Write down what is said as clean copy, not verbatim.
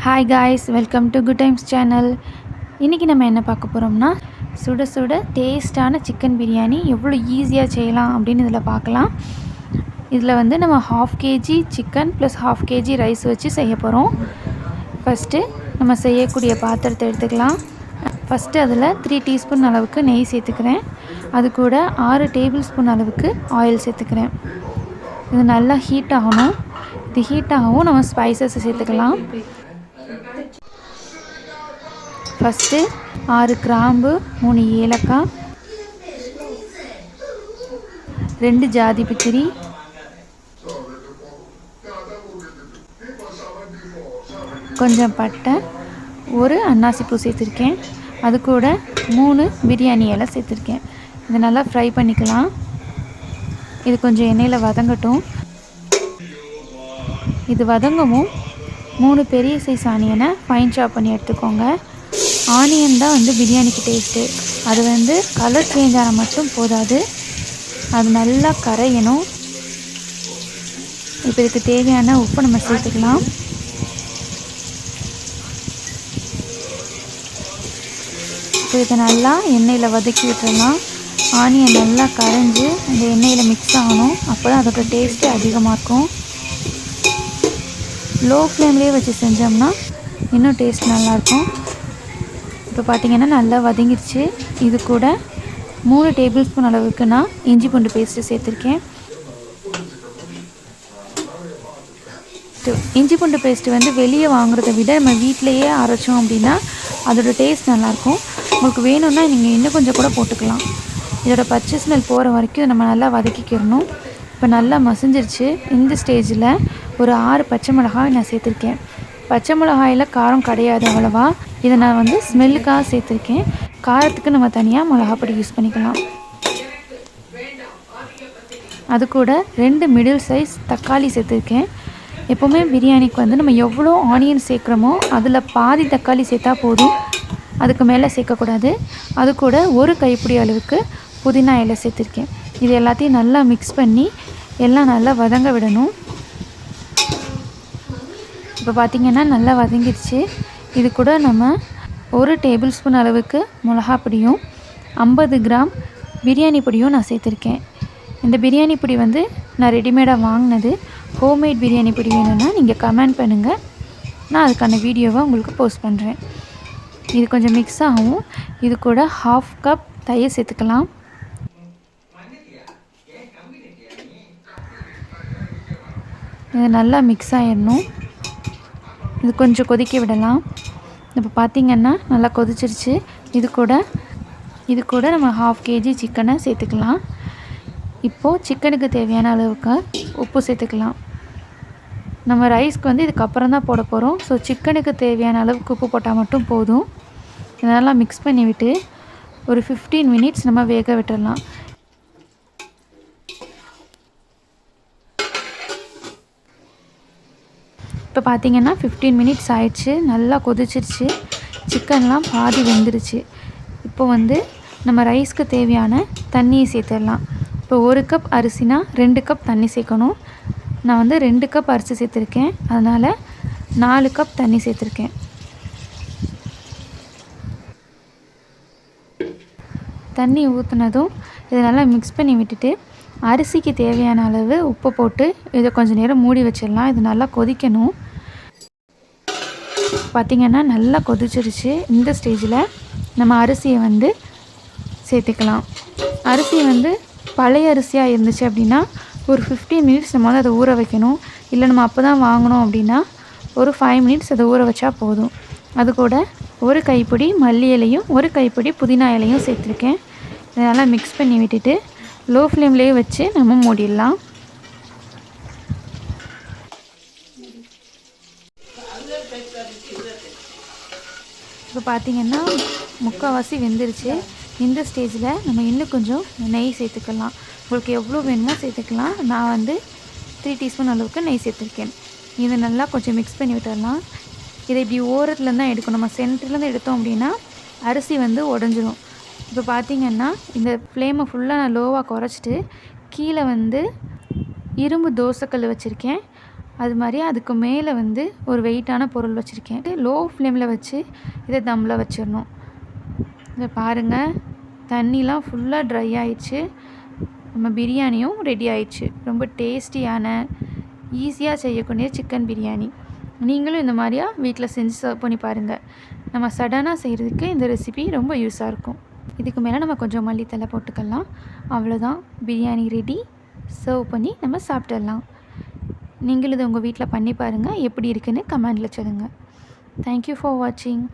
Hi guys, welcome to good times channel. இன்றைக்கி நம்ம என்ன பார்க்க போகிறோம்னா, சுட சுட டேஸ்டான சிக்கன் பிரியாணி எவ்வளோ ஈஸியாக செய்யலாம் அப்படின்னு இதில் பார்க்கலாம். இதில் வந்து நம்ம 1/2 kg chicken plus 1/2 kg rice வச்சு செய்ய போகிறோம். ஃபஸ்ட்டு நம்ம செய்யக்கூடிய பாத்திரத்தை எடுத்துக்கலாம். ஃபஸ்ட்டு அதில் 3 டீஸ்பூன் அளவுக்கு நெய் சேர்த்துக்கிறேன். அது கூட 6 டேபிள் ஸ்பூன் அளவுக்கு ஆயில் சேர்த்துக்கிறேன். இது நல்லா ஹீட் ஆகணும். இது ஹீட் ஆகவும் நம்ம ஸ்பைசஸ் சேர்த்துக்கலாம். ஃபஸ்ட்டு 6 கிராம்பு, 3 ஏலக்காய், 2 ஜாதி பத்திரி, கொஞ்சம் பட்டை, ஒரு அன்னாசி பூ சேர்த்துருக்கேன். அது கூட 3 பிரியாணி இலை சேர்த்துருக்கேன். இதை நல்லா ஃப்ரை பண்ணிக்கலாம். இது கொஞ்சம் எண்ணெயில் வதங்கட்டும். இது வதங்கவும் 3 பெரிய சைஸ் ஆனியனை ஃபைன் சாப் பண்ணி எடுத்துக்கோங்க. ஆனியன் தான் வந்து பிரியாணிக்கு டேஸ்ட்டு. அது வந்து கலர் சேஞ்ச் ஆனால் மட்டும் போதாது, அது நல்லா கரையணும். இப்போ இதுக்கு தேவையான உப்பு நம்ம சேர்த்துக்கலாம். இப்போ இதை நல்லா எண்ணெயில் வதக்கி விட்டுறலாம். ஆனியன் நல்லா கரைஞ்சி அந்த எண்ணெயில் மிக்ஸ் ஆகணும். அப்போ தான் அதோட டேஸ்ட்டு அதிகமாக இருக்கும். லோ ஃப்ளேம்லேயே வச்சு செஞ்சோம்னா இன்னும் டேஸ்ட் நல்லாயிருக்கும். இப்போ பார்த்திங்கன்னா நல்லா வதங்கிடுச்சு. இது கூட 3 டேபிள் ஸ்பூன் அளவுக்கு நான் இஞ்சி பூண்டு பேஸ்ட்டு சேர்த்துருக்கேன். இஞ்சி பூண்டு பேஸ்ட்டு வந்து வெளியே வாங்குறத விட நம்ம வீட்டிலையே அரைச்சோம் அப்படின்னா அதோடய டேஸ்ட் நல்லாயிருக்கும். உங்களுக்கு வேணும்னா நீங்கள் இன்னும் கொஞ்சம் கூட போட்டுக்கலாம். இதோட பச்சை ஸ்மெல் போகிற வரைக்கும் நம்ம நல்லா வதக்கிக்கிறணும். இப்போ நல்லா மசிஞ்சிருச்சு. இந்த ஸ்டேஜில் ஒரு 6 பச்சை மிளகாய் நான் சேர்த்துருக்கேன். பச்சை மிளகாயில் காரம் கிடையாது அவ்வளவா. இதை நான் வந்து ஸ்மெல்லுக்காக சேர்த்துருக்கேன். காரத்துக்கு நம்ம தனியாக மிளகாப்பொடி யூஸ் பண்ணிக்கலாம். அது கூட 2 மிடில் சைஸ் தக்காளி சேர்த்துருக்கேன். எப்போவுமே பிரியாணிக்கு வந்து நம்ம எவ்வளோ ஆனியன் சேர்க்குறோமோ அதில் பாதி தக்காளி சேர்த்தா போதும், அதுக்கு மேலே சேர்க்கக்கூடாது. அது கூட ஒரு கைப்பிடி அளவுக்கு புதினா இலை சேர்த்துருக்கேன். இது எல்லாத்தையும் நல்லா மிக்ஸ் பண்ணி எல்லாம் நல்லா வதங்க விடணும். இப்போ பார்த்திங்கன்னா நல்லா வதங்கிடுச்சு. இது கூட நம்ம 1 டேபிள் ஸ்பூன் அளவுக்கு மிளகாப்பொடியும் 50 கிராம் பிரியாணி பொடியும் நான் சேர்த்துருக்கேன். இந்த பிரியாணி பொடி வந்து நான் ரெடிமேடாக வாங்கினது. ஹோம்மேட் பிரியாணி பொடி வேணும்னா நீங்கள் கமெண்ட் பண்ணுங்கள், நான் அதுக்கான வீடியோவை உங்களுக்கு போஸ்ட் பண்ணுறேன். இது கொஞ்சம் மிக்ஸ் ஆகும். இது கூட 1/2 கப் தயிர் சேர்த்துக்கலாம். இது நல்லா மிக்ஸ் ஆகிடணும். இது கொஞ்சம் கொதிக்க விடலாம். இப்போ பார்த்திங்கன்னா நல்லா கொதிச்சிருச்சு. இது கூட நம்ம 1/2 kg சிக்கனை சேர்த்துக்கலாம். இப்போது சிக்கனுக்கு தேவையான அளவுக்கு உப்பு சேர்த்துக்கலாம். நம்ம ரைஸ்க்கு வந்து இதுக்கப்புறம் தான் போட போகிறோம். ஸோ சிக்கனுக்கு தேவையான அளவுக்கு உப்பு போட்டால் மட்டும் போதும். இதெல்லாம் மிக்ஸ் பண்ணி விட்டு ஒரு 15 மினிட்ஸ் நம்ம வேக விட்டுடலாம். இப்போ பார்த்திங்கன்னா 15 மினிட்ஸ் ஆயிடுச்சு. நல்லா கொதிச்சிருச்சு. சிக்கன்லாம் பாதி வெந்துருச்சு. இப்போ வந்து நம்ம ரைஸ்க்கு தேவையான தண்ணியை சேர்த்துடலாம். இப்போ 1 கப் அரிசினா 2 கப் தண்ணி சேர்க்கணும். நான் வந்து 2 கப் அரிசி சேர்த்துருக்கேன், அதனால் 4 கப் தண்ணி சேர்த்துருக்கேன். தண்ணி ஊற்றுனதும் இதை நல்லா மிக்ஸ் பண்ணி விட்டுட்டு அரிசிக்கு தேவையான அளவு உப்பு போட்டு இதை கொஞ்சம் நேரம் மூடி வச்சிடலாம். இது நல்லா கொதிக்கணும். பார்த்திங்கன்னா நல்லா கொதிச்சிருச்சு. இந்த ஸ்டேஜில் நம்ம அரிசியை வந்து சேர்த்துக்கலாம். அரிசி வந்து பழைய அரிசியாக இருந்துச்சு அப்படின்னா ஒரு 15 மினிட்ஸ் நம்ம வந்து அதை ஊற வைக்கணும். இல்லை நம்ம அப்போ தான் வாங்கணும் அப்படின்னா ஒரு 5 மினிட்ஸ் அதை ஊற வச்சா போதும். அது கூட ஒரு கைப்பிடி மல்லி இலையும் ஒரு கைப்பிடி புதினா இலையும் சேர்த்துருக்கேன். இதை நல்லா மிக்ஸ் பண்ணி விட்டுட்டு லோ ஃப்ளேம்லேயே வச்சு நம்ம மூடிடலாம். இப்போ பார்த்திங்கன்னா முக்கால்வாசி வெந்துருச்சு. இந்த ஸ்டேஜில் நம்ம இன்னும் கொஞ்சம் நெய் சேர்த்துக்கலாம். உங்களுக்கு எவ்வளோ வேணுமோ சேர்த்துக்கலாம். நான் வந்து 3 டீஸ்பூன் அளவுக்கு நெய் சேர்த்துருக்கேன். இதை நல்லா கொஞ்சம் மிக்ஸ் பண்ணி விட்டுடலாம். இதை இப்படி ஓரத்துலேருந்து தான் எடுக்கணும். நம்ம சென்டர்லேருந்து எடுத்தோம் அப்படின்னா அரிசி வந்து உடஞ்சிரும். இப்போ பார்த்திங்கன்னா இந்த ஃப்ளேமை ஃபுல்லாக நான் லோவாக குறைச்சிட்டு கீழே வந்து இரும்பு தோசைக்கல் வச்சுருக்கேன். அது மாதிரி அதுக்கு மேலே வந்து ஒரு வெயிட்டான பொருள் வச்சுருக்கேன். லோ ஃப்ளேமில் வச்சு இதை தம்மில் வச்சிடணும். இதை பாருங்கள், தண்ணிலாம் ஃபுல்லாக ட்ரை ஆயிடுச்சு. நம்ம பிரியாணியும் ரெடி ஆயிடுச்சு. ரொம்ப டேஸ்டியான ஈஸியாக செய்யக்கூடிய சிக்கன் பிரியாணி. நீங்களும் இந்த மாதிரியா வீட்டில் செஞ்சு சர்வ் பண்ணி பாருங்கள். நம்ம சடனாக செய்கிறதுக்கு இந்த ரெசிபி ரொம்ப யூஸாக இருக்கும். இதுக்கு மேலே நம்ம கொஞ்சம் மல்லித்தலை போட்டுக்கலாம். அவ்வளோதான், பிரியாணி ரெடி. சர்வ் பண்ணி நம்ம சாப்பிட்டுடலாம். நீங்களும் இதை உங்கள் வீட்டில் பண்ணி பாருங்கள். எப்படி இருக்குன்னு கமெண்டில் சொல்லுங்கள். தேங்க்யூ ஃபார் வாட்சிங்.